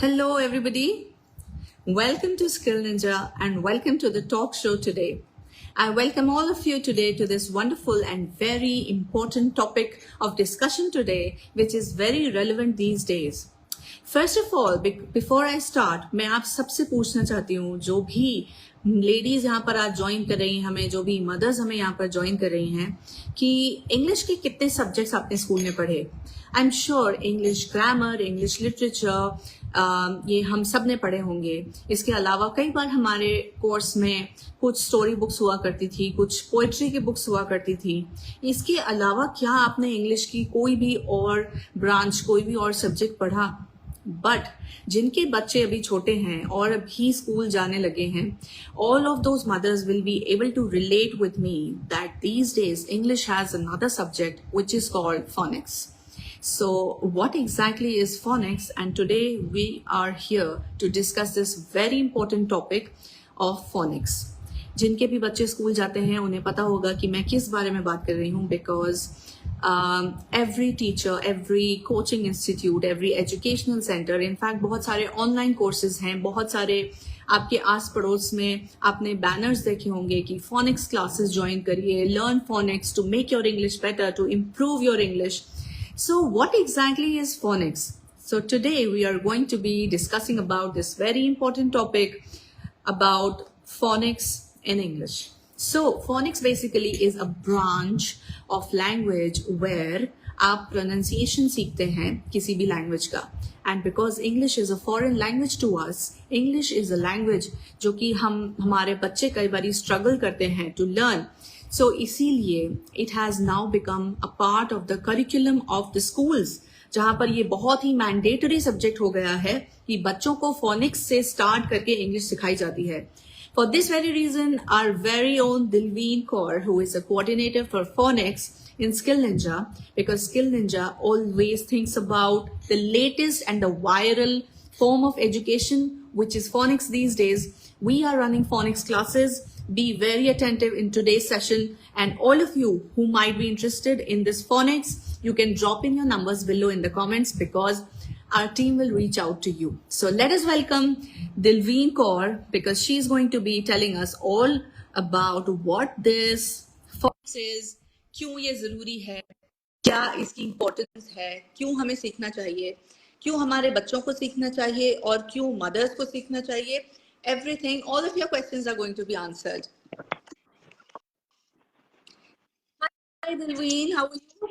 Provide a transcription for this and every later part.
Hello, everybody. Welcome to Skill Ninja and welcome to the talk show today. I welcome all of you today to this wonderful and very important topic of discussion today, which is very relevant these days. First of all, before I start, मैं आप सबसे पूछना चाहती हूँ जो भी ladies यहाँ पर आज ज्वाइन कर रही हैं हमें, जो भी मदर्स हमें यहाँ पर ज्वाइन कर रही हैं, कि इंग्लिश के कितने सब्जेक्ट्स आपने स्कूल में पढ़े। I am sure English grammar, English literature, ये हम सब ने पढ़े होंगे। इसके अलावा कई बार हमारे कोर्स में कुछ स्टोरी बुक्स हुआ करती थी, कुछ पोइट्री की बुक्स हुआ करती थी। इसके अलावा क्या आपने इंग्लिश की कोई भी और ब्रांच, कोई भी और सब्जेक्ट पढ़ा? बट जिनके बच्चे अभी छोटे हैं और अभी स्कूल जाने लगे हैं, all of those mothers will be able to relate with me that these days English has another subject which is called phonics. So what exactly is phonics? And today we are here to discuss this very important topic of phonics. जिनके भी बच्चे school जाते हैं उन्हें पता होगा कि मैं किस बारे में बात कर रही हूँ, because every teacher, every coaching institute, every educational center, in fact बहुत सारे online courses हैं, बहुत सारे आपके आस पड़ोस में आपने बैनर्स देखे होंगे कि phonics classes join करिए, learn phonics to make your English better, to improve your English. So what exactly is phonics? So today we are going to be discussing about this very important topic about phonics in English. So phonics basically is a branch of language where आप pronunciation सीखते हैं किसी भी language का. And because English is a foreign language to us, English is a language जो कि हमारे बच्चे कई बार struggle करते हैं to learn. So इसीलिए it has now become a part of the curriculum of the schools, जहाँ पर ये बहुत ही मैंडेटरी सब्जेक्ट हो गया है कि बच्चों को phonics से स्टार्ट करके इंग्लिश सिखाई जाती है. For this very reason, our very own Dilveen Kaur, who is a coordinator for phonics in Skill Ninja, because Skill Ninja always thinks about the latest and the viral form of education, which is phonics these days. We are running phonics classes. Be very attentive in today's session, and all of you who might be interested in this phonics, you can drop in your numbers below in the comments because our team will reach out to you. So let us welcome Dilveen Kaur, because she's going to be telling us all about what this phonics is, क्यों ये जरूरी है, क्या इसकी importance है, क्यों हमें सीखना चाहिए, क्यों हमारे बच्चों को सीखना चाहिए और क्यों मदर्स को सीखना चाहिए. Everything, all of your questions are going to be answered. Hi Dilveen, how are you?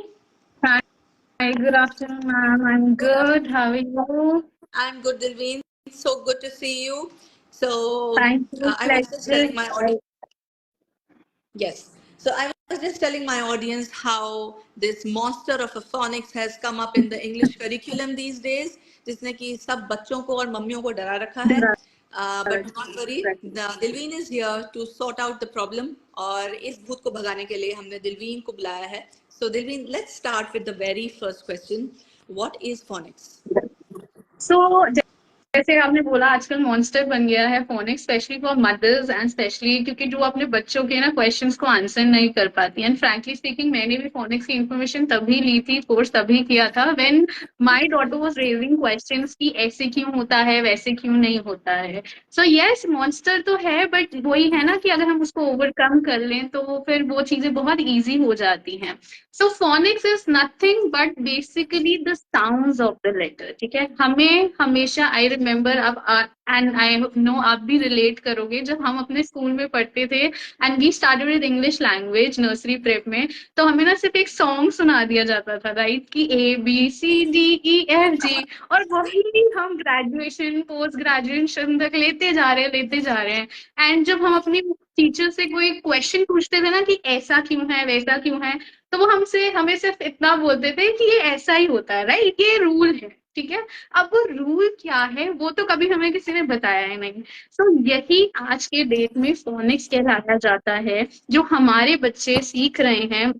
Hi, good afternoon, ma'am. I'm good. How are you? I'm good, Dilveen. So good to see you. So Thank you. I was just telling my audience. Yes. So I was just telling my audience how this monster of a phonics has come up in the English curriculum these days, जिसने कि सब बच्चों को और मम्मियों को डरा रखा है. But not worry, Dilveen is here to sort out the problem. और इस भूत को भगाने के लिए हमने दिलवीन को बुलाया है. So Dilveen, let's start with the very first question. What is phonics? So, जैसे आपने बोला आजकल मॉन्स्टर बन गया है phoenix, specially for mothers and specially क्योंकि जो अपने बच्चों के ना क्वेश्चंस को आंसर नहीं कर पाती. एंड फ्रैंकली स्पीकिंग मैंने भी फोनिक्स की इन्फॉर्मेशन तभी ली थी, कोर्स तभी किया था when my daughter was raising questions कि ऐसे क्यों होता है, वैसे क्यों नहीं होता है. सो यस, मॉन्स्टर तो है, बट वही है ना कि अगर हम उसको ओवरकम कर लें तो फिर वो चीजें बहुत ईजी हो जाती हैं. So phonics is nothing but basically the sounds of the letter. ठीक है, हमें हमेशा आई रिमेम्बर, अब एंड आई नो आप भी रिलेट करोगे, जब हम अपने स्कूल में पढ़ते थे and we started with English language nursery prep में, तो हमें ना सिर्फ एक सॉन्ग सुना दिया जाता था, राइट, कि ABCDEFG, और वही हम ग्रेजुएशन पोस्ट ग्रेजुएशन तक लेते जा रहे हैं. एंड जब हम अपनी टीचर से कोई क्वेश्चन पूछते थे ना कि ऐसा क्यों है, वैसा क्यों है, तो वो हमें सिर्फ इतना बोलते थे कि ये ऐसा ही होता है, राइट, ये रूल है. ठीक है, अब वो रूल क्या है वो तो कभी हमें किसी ने बताया ही नहीं. सो यही आज के डेट में फोनिक्स कहलाया जाता है, जो हमारे बच्चे सीख रहे हैं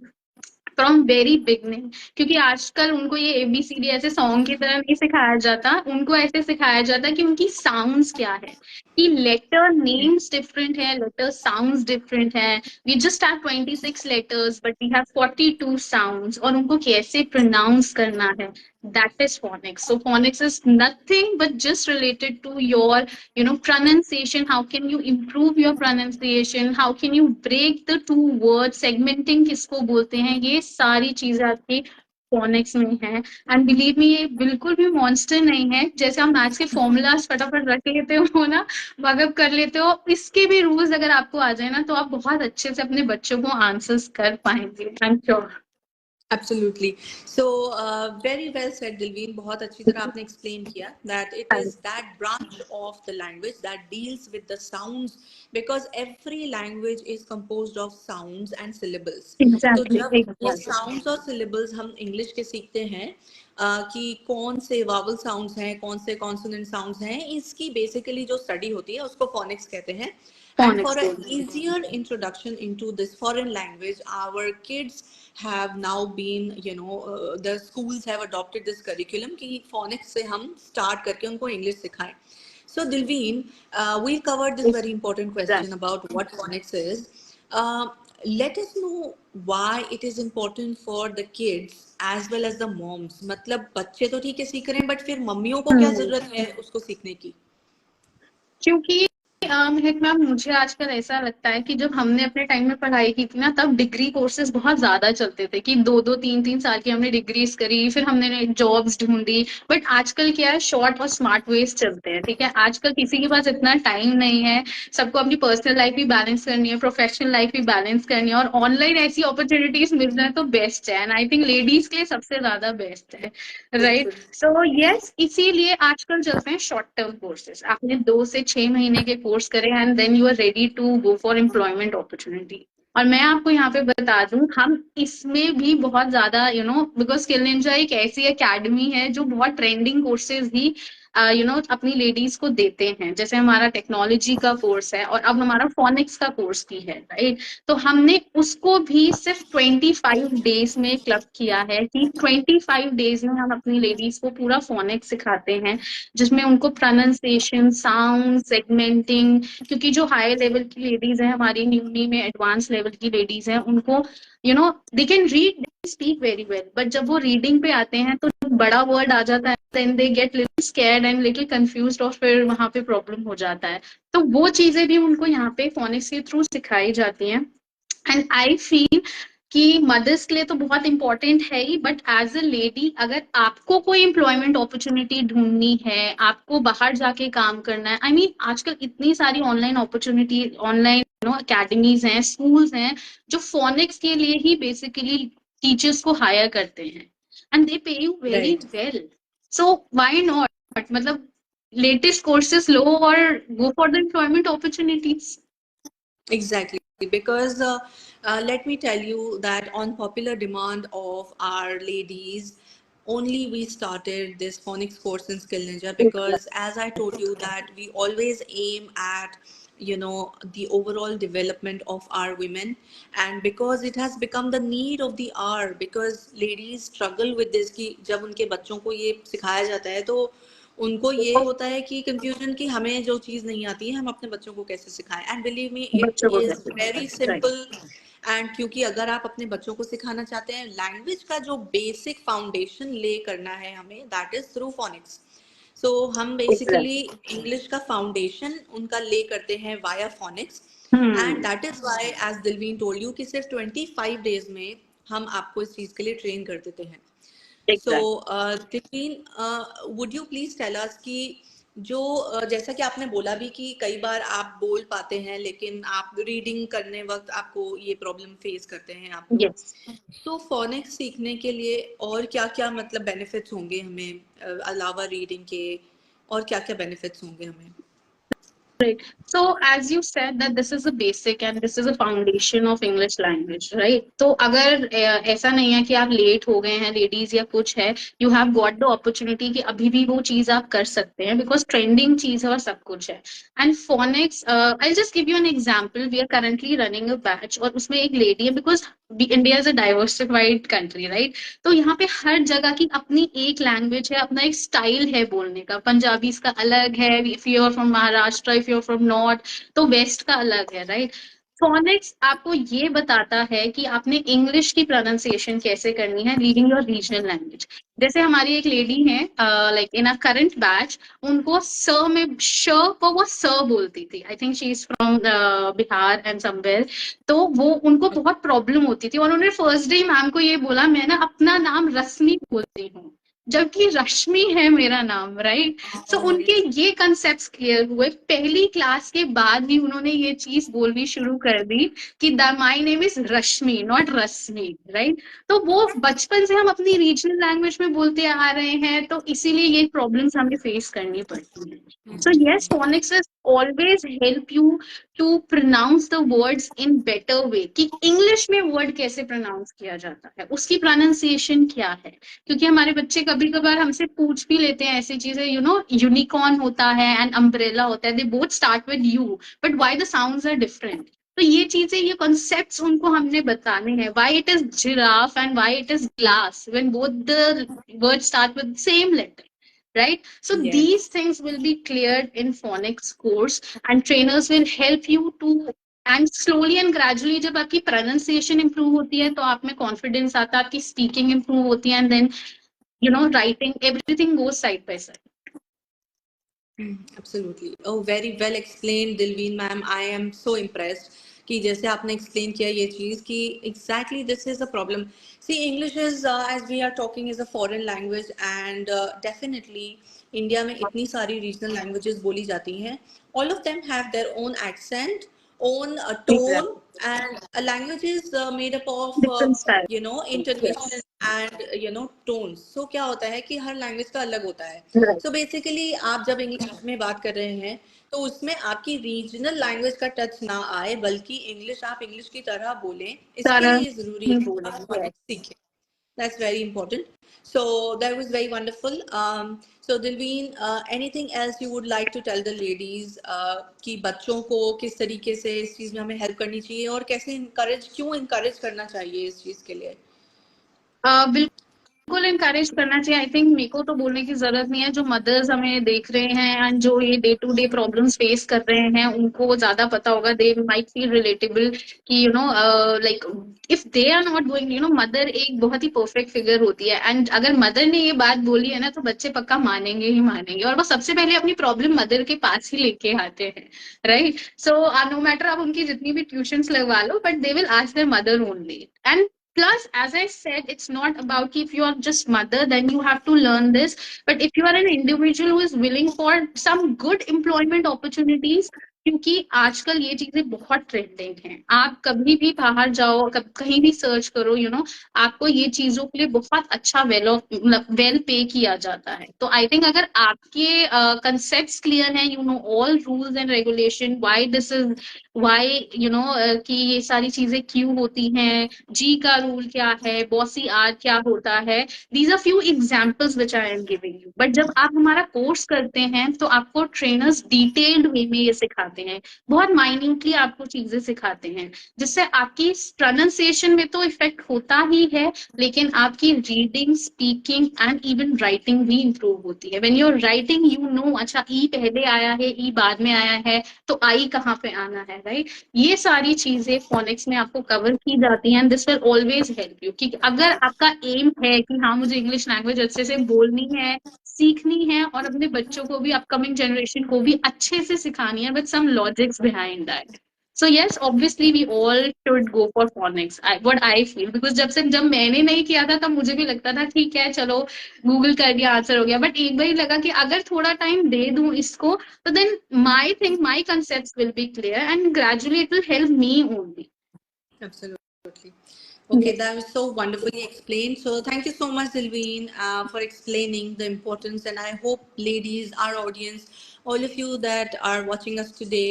फ्रॉम वेरी बिगनिंग. क्योंकि आजकल उनको ये ABCD ऐसे सॉन्ग की तरह नहीं सिखाया जाता, उनको ऐसे सिखाया जाता कि उनकी साउंड्स क्या है, कि लेटर नेम्स डिफरेंट है, लेटर साउंड्स डिफरेंट है. We just have 26 letters but we have 42 sounds, और उनको कैसे प्रोनाउंस करना है, That is phonics. So phonics is nothing but just related to your, pronunciation. How can you improve your pronunciation? How can you break the two words? Segmenting किसको बोलते हैं? ये सारी चीजें आपकी phonics में है. And believe me, ये बिल्कुल भी monster नहीं है. जैसे हम मैथ्स के formulas फटाफट रख लेते हो ना, वाकअप कर लेते हो, इसके भी रूल्स अगर आपको आ जाए ना, तो आप बहुत अच्छे से अपने बच्चों को आंसर्स कर पाएंगे. I'm sure. Absolutely. So, very well said, Dilveen. बहुत अच्छी तरह आपने explain किया that it is that branch of the language that deals with the sounds, because every language is composed of sounds and syllables. तो Exactly, जब ये exactly. sounds और syllables हम English के सीखते हैं, कि कौन से vowel sounds हैं, कौन से consonant sounds हैं, इसकी basically जो study होती है उसको phonics कहते हैं. And for Phonics an बोलते हैं. easier introduction into this foreign language, our kids have now been, the schools have adopted this curriculum कि phonics से हम start करके उनको English सिखाएं. So Dilveen, we covered this very important question Exactly. about what phonics is. Uh, Let us know why it is important for the kids as well as the moms. मतलब बच्चे तो ठीक है सीख रहे हैं, but फिर मम्मियों को क्या जरूरत है उसको सीखने की? क्योंकि महक मैम, मुझे आजकल ऐसा लगता है कि जब हमने अपने टाइम में पढ़ाई की थी ना, तब डिग्री कोर्सेज बहुत ज्यादा चलते थे कि 2-2 3-3 साल की हमने डिग्रीज करी, फिर हमने जॉब्स ढूंढी. बट आजकल क्या है, शॉर्ट और स्मार्ट वेज चलते हैं. ठीक है, आजकल किसी के पास इतना टाइम नहीं है. सबको अपनी पर्सनल लाइफ भी बैलेंस करनी है, प्रोफेशनल लाइफ भी बैलेंस करनी है, और ऑनलाइन ऐसी अपॉर्चुनिटीज मिल जाए तो बेस्ट है. एंड आई थिंक लेडीज के लिए सबसे ज्यादा बेस्ट है. राइट. सो यस, इसीलिए आजकल चलते हैं शॉर्ट टर्म कोर्सेज. आपने 2 से 6 महीने के कोर्स करे and then you are ready to go for employment opportunity. और मैं आपको यहाँ पे बता दूं, हम इसमें भी बहुत ज्यादा, बिकॉज स्किल निंजा एक ऐसी एकेडमी है जो बहुत ट्रेंडिंग कोर्सेज भी अपनी लेडीज को देते हैं. जैसे हमारा टेक्नोलॉजी का कोर्स है, और अब हमारा फोनिक्स का कोर्स भी है. राइट. तो हमने उसको भी सिर्फ 25 डेज में क्लब किया है कि 25 डेज में हम अपनी लेडीज को पूरा फोनिक्स सिखाते हैं, जिसमें उनको प्रोनाउंसिएशन, साउंड, सेगमेंटिंग. क्योंकि जो हाई लेवल की लेडीज हैं, हमारी न्यूली में एडवांस लेवल की लेडीज हैं, उनको they can read, speak very well, but जब वो रीडिंग पे आते हैं तो बड़ा वर्ड आ जाता है, then they get little scared and little confused, और फिर वहां पे प्रॉब्लम हो जाता है. तो वो चीजें भी उनको यहाँ पे फोनिक्स के थ्रू सिखाई जाती हैं. एंड आई फील कि मदर्स के लिए तो बहुत इंपॉर्टेंट है ही, बट एज अ लेडी, अगर आपको कोई एम्प्लॉयमेंट अपॉर्चुनिटी ढूंढनी है, आपको बाहर जाके काम करना है, आई मीन आजकल इतनी सारी ऑनलाइन अपॉर्चुनिटी, ऑनलाइन अकेडमीज हैं, स्कूल्स हैं, जो फोनिक्स के लिए ही बेसिकली टीचर्स को हायर करते हैं, एंड दे पे you very Right. Well. So why not, मतलब लेटेस्ट कोर्सेज लो और go for the employment opportunities. Exactly, because let me tell you that on popular demand of our ladies, only we started this phonics course in Skill Ninja, because as I told you that we always aim at, the overall development of our women, and because it has become the need of the hour, because ladies struggle with this कि जब उनके बच्चों को ये सिखाया जाता है तो उनको ये होता है कि कंफ्यूजन कि हमें जो चीज़ नहीं आती है हम अपने बच्चों को कैसे सिखाएं. एंड बिलीव मी इट बच्चों को इज़ कैसे वेरी राइट. सिंपल. एंड क्योंकि अगर आप अपने बच्चों को सिखाना चाहते हैं, लैंग्वेज का जो बेसिक फाउंडेशन ले करना है हमें, that is through phonics. So हम बेसिकली इंग्लिश का फाउंडेशन उनका ले करते हैं via phonics. And that is why, as Dilveen told you, कि सिर्फ 25 डेज में हम आपको इस चीज़ के लिए ट्रेन कर देते हैं. So tiffin, would you please tell us कि जो जैसा कि आपने बोला भी कि कई बार आप बोल पाते हैं लेकिन आप रीडिंग करने वक्त आपको ये प्रॉब्लम फेस करते हैं आप लोग. Yes. तो फोनिक्स सीखने के लिए और क्या क्या मतलब बेनिफिट्स होंगे हमें, अलावा रीडिंग के, और क्या क्या बेनिफिट्स होंगे हमें? Right. So as you said that this is a basic and this is a foundation of English language, right? तो अगर ऐसा नहीं है कि आप लेट हो गए हैं लेडीज या कुछ है, you have got the opportunity कि अभी भी वो चीज आप कर सकते हैं, because trending चीज है और सब कुछ है. And phonics, I'll just give you an example. We are currently running a batch और उसमें एक lady है, because India is a diversified country, right? तो यहाँ पे हर जगह की अपनी एक लैंग्वेज है, अपना एक स्टाइल है बोलने का. पंजाबी का अलग है, if you are from Maharashtra, if you are from north, तो वेस्ट का अलग है. राइट. फोनिक्स आपको ये बताता है कि आपने इंग्लिश की प्रोनाउंसिएशन कैसे करनी है लीडिंग योर रीजनल लैंग्वेज। जैसे हमारी एक लेडी है like in a current batch, उनको स में श को वो स बोलती थी। I think she is from Bihar and somewhere. तो वो उनको बहुत प्रॉब्लम होती थी और उन्होंने फर्स्ट डे मैम को ये बोला मैं ना अपना नाम रश्मि बोलती हूँ जबकि रश्मि है मेरा नाम, राइट। सो उनके ये कंसेप्ट क्लियर हुए। पहली क्लास के बाद भी उन्होंने ये चीज बोलनी शुरू कर दी कि my name is Rashmi not Rashmi, right. तो वो बचपन से हम अपनी रीजनल लैंग्वेज में बोलते आ रहे हैं, तो इसीलिए ये प्रॉब्लम्स हमें फेस करनी पड़ती है। So yes, phonics is always help you to pronounce the words in better way कि इंग्लिश में वर्ड कैसे प्रोनाउंस किया जाता है, उसकी प्रोनाउंसिएशन क्या है। क्योंकि हमारे बच्चे कभी कभार हमसे पूछ भी लेते हैं ऐसी चीजें, यू नो यूनिकॉर्न होता है एंड अम्ब्रेला होता है, they both start with U but why the sounds are different. तो ये चीजें, ये कॉन्सेप्ट्स उनको हमने बताने हैं, why it is giraffe and why it is glass when both the word start with same letter, right? So Yes. these things will be cleared in phonics course and trainers will help you to, and slowly and gradually जब आपकी pronunciation improve होती है तो आप में confidence आता है, आपकी स्पीकिंग इंप्रूव होती है, and then you know writing, everything goes side by side. Absolutely. Oh, very well explained, Dilveen ma'am. I am so impressed कि जैसे आपने एक्सप्लेन किया ये चीज़ कि exactly this is a problem. See, English is as we are talking is a foreign language and definitely India में इतनी सारी regional languages बोली जाती हैं. All of them have their own accent, own tone, Exactly. and a language is made up of Different style. intonation Yes. and tones. So क्या होता है कि हर लैंग्वेज का अलग होता है. Right. सो बेसिकली आप जब इंग्लिश में बात कर रहे हैं तो उसमें आपकी रीजनल लैंग्वेज का टच ना आए बल्कि इंग्लिश आप इंग्लिश की तरह बोलें, इसके तरह लिए ज़रूरी ही है कि आप बोलेंगे। phonics सीखें. That's very important. So that was very wonderful. So Dilveen, anything else you would like to tell the ladies कि बच्चों को किस तरीके से इस चीज़ में हमें हेल्प करनी चाहिए और कैसे क्यों इनकरेज करना चाहिए इस चीज़ के लिए? बिल्कुल इनकरेज करना चाहिए। आई थिंक मेरे को तो बोलने की जरूरत नहीं है, जो मदर्स हमें देख रहे हैं एंड जो ये day to day problems face कर रहे हैं उनको ज्यादा पता होगा, दे माइट फील रिलेटेबल कि you know like if they are not going, you know mother एक बहुत ही परफेक्ट फिगर होती है एंड अगर मदर ने ये बात बोली है ना तो बच्चे पक्का मानेंगे ही मानेंगे, और वो सबसे पहले अपनी प्रॉब्लम मदर के पास ही लेके आते हैं, राइट। सो नो मैटर आप उनकी जितनी भी ट्यूशंस लगवा लो but they will ask their mother only. And plus, as I said, it's not about if you are just mother, then you have to learn this. But if you are an individual who is willing for some good employment opportunities, क्योंकि आजकल ये चीजें बहुत trending हैं, आप कभी भी बाहर जाओ, कहीं भी सर्च करो, यू नो आपको ये चीजों के लिए बहुत अच्छा वेल पे किया जाता है। तो आई थिंक अगर आपके कंसेप्ट क्लियर हैं, you know all rules and regulation, why this is why you know कि ये सारी चीजें क्यों होती हैं, जी का रूल क्या है, बॉसी आर क्या होता है, these are few examples which I am giving you. But जब आप हमारा कोर्स करते हैं तो आपको ट्रेनर्स डिटेल्ड वे में ये सिखाते हैं, बहुत माइन्यूटली आपको चीजें सिखाते हैं, जिससे आपकी प्रोनाउंसिएशन में तो इफेक्ट होता ही है, लेकिन आपकी reading, speaking and even writing भी इंप्रूव होती है। When you are writing you know अच्छा ई पहले आया है, ई बाद में आया है, तो आई कहाँ पे आना है, राइट। ये सारी चीजें फोनिक्स में आपको कवर की जाती हैं and this will always help you कि अगर आपका एम है कि हाँ मुझे इंग्लिश लैंग्वेज अच्छे से बोलनी है, सीखनी है और अपने बच्चों को भी, अपकमिंग जनरेशन को भी अच्छे से सिखानी है with some logics behind that. So yes, obviously we all should go for phonics. What I feel, because जब मैंने नहीं किया था तब मुझे भी लगता था ठीक है चलो गूगल कर दिया आंसर हो गया, बट एक बार ही लगा कि अगर थोड़ा टाइम दे दूं इसको तो then my concepts will be clear and gradually it will help me only. Absolutely. Okay, Yes. that was so wonderfully explained. So thank you so much, Dilveen, for explaining the importance. And I hope, ladies, our audience, all of you that are watching us today,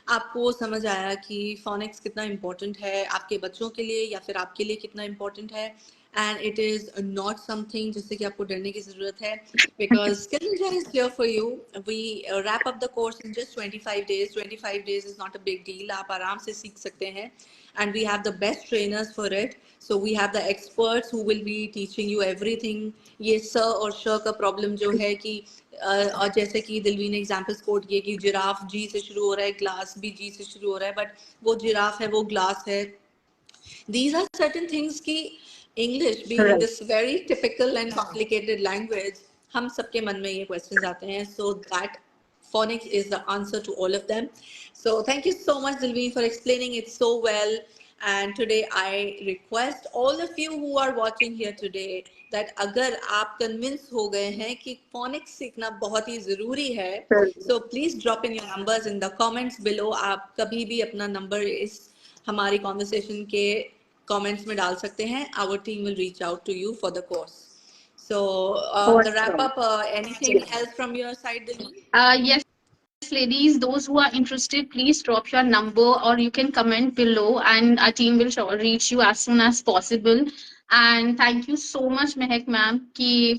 आपको समझ आया कि phonics कितना important है आपके बच्चों के लिए या फिर आपके लिए कितना important है. and it is not something जिससे कि आपको डरने की ज़रूरत है, because Skill Ninja is here for you. We wrap up the course in just 25 days. 25 days is not a big deal. आप आराम से सीख सकते हैं, and we have the best trainers for it. So we have the experts who will be teaching you everything. ये स और श का प्रॉब्लम जो है कि और जैसे कि दिलवी ने एग्जाम्पल्स कोट किए कि जिराफ जी से शुरू हो रहा है, ग्लास भी जी से शुरू हो रहा है, बट वो जिराफ है, वो ग्लास है. These are certain things कि English being Right. this very typical and complicated language, हम सबके मन में ये questions आते हैं. So that phonics is the answer to all of them. So thank you so much, Dilveen, for explaining it so well. And today I request all of you who are watching here today that अगर आप convince हो गए हैं कि phonics सीखना बहुत ही ज़रूरी है, so please drop in your numbers in the comments below. आप कभी भी अपना number इस हमारी conversation के comments में डाल सकते हैं. Our team will reach out to you for the course. So the wrap Awesome. up, anything else from your side, Dilveen? Yes, ladies, those who are interested, please drop your number or you can comment below and our team will reach you as soon as possible. And thank you so much, Mehak ma'am,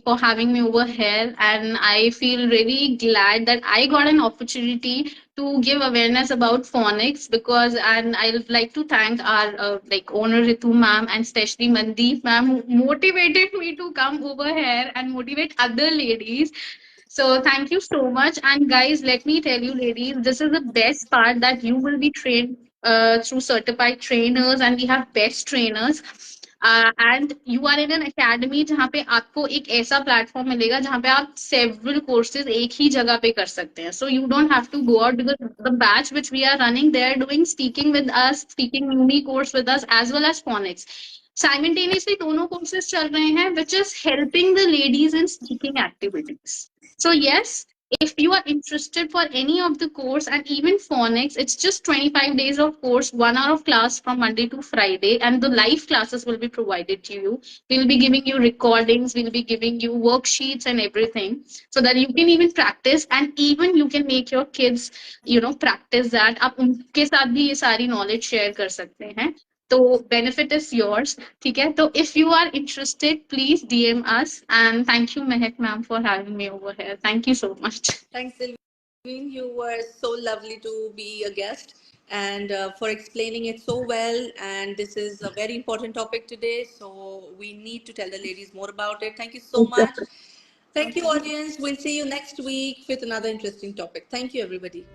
for having me over here. And I feel really glad that I got an opportunity to give awareness about phonics because, and I would like to thank our like owner Ritu ma'am and especially Mandeep ma'am who motivated me to come over here and motivate other ladies. So thank you so much. And guys, let me tell you, ladies, this is the best part that you will be trained through certified trainers, and we have best trainers. And you are in an academy जहाँ पे आपको एक ऐसा platform मिलेगा जहाँ पे आप several courses एक ही जगह पे कर सकते हैं. So you don't have to go out because the batch which we are running, they are doing speaking with us, speaking uni course with us as well as phonics. Simultaneously दोनों courses चल रहे हैं, which is helping the ladies in speaking activities. So yes, if you are interested for any of the course and even phonics, it's just 25 days of course, 1 hour of class from Monday to Friday, and the live classes will be provided to you. We'll be giving you recordings, we'll be giving you worksheets and everything so that you can even practice and even you can make your kids, practice that. आप उनके साथ भी ये सारी knowledge share कर सकते हैं. तो benefit is yours. ठीक है, तो if you are interested, please DM us. And thank you, Mehak ma'am, for having me over here. Thank you so much. Thanks, Dilveen. You were so lovely to be a guest and for explaining it so well. And this is a very important topic today, so we need to tell the ladies more about it. Thank you so much. Thank you, audience. We'll see you next week with another interesting topic. Thank you, everybody.